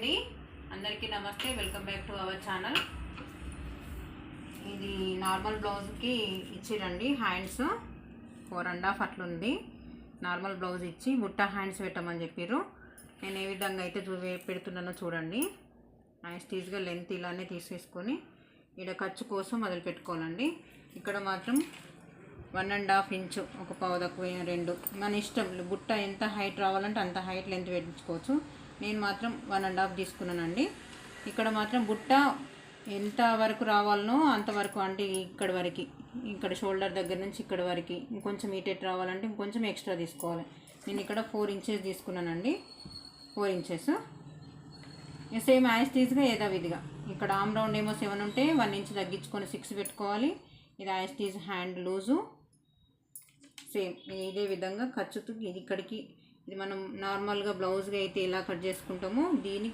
అండి, అందరికీ నమస్తే. Welcome back to our channel. ఇది నార్మల్ బ్లౌజ్కి ఇచ్చిరండి హ్యాండ్స్ 4.5 అట్లుంది. నార్మల్ బ్లౌజ్ ఇచ్చి బుట్ట హ్యాండ్స్ పెట్టమని చెప్పారు. నేను ఏ విధంగా అయితే పెడుతున్నానో చూడండి. యాస్టీజ్గా లెంత్ ఇలానే తీసేసుకొని ఇక్కడ ఖర్చు కోసం మొదలు పెట్టుకోవాలండి. ఇక్కడ మాత్రం 1.5 ఇంచు, ఒక పావు తక్కువ 2, మన ఇష్టం. బుట్ట ఎంత హైట్ రావాలంటే అంత హైట్ లెంత్ పెట్టించుకోవచ్చు. నేను మాత్రం 1.5 తీసుకున్నానండి. ఇక్కడ మాత్రం బుట్ట ఎంత వరకు రావాలనో అంతవరకు, అంటే ఇక్కడ వరకు, ఇక్కడ షోల్డర్ దగ్గర నుంచి ఇక్కడ వరకు ఇంకొంచెం ఈటెట్ రావాలంటే ఇంకొంచెం ఎక్స్ట్రా తీసుకోవాలి. నేను ఇక్కడ 4 ఇంచెస్ తీసుకున్నానండి. 4 ఇంచెస్ సేమ్ యాస్టీజ్గా యథావిధిగా. ఇక్కడ ఆమ్ రౌండ్ ఏమో 7 ఉంటే 1 ఇంచ్ తగ్గించుకొని 6 పెట్టుకోవాలి. ఇది యాస్టీజ్ హ్యాండ్ లూజు సేమ్ ఇదే విధంగా ఖర్చుతో ఇది ఇక్కడికి, ఇది మనం నార్మల్గా బ్లౌజ్గా అయితే ఎలా కట్ చేసుకుంటామో దీనికి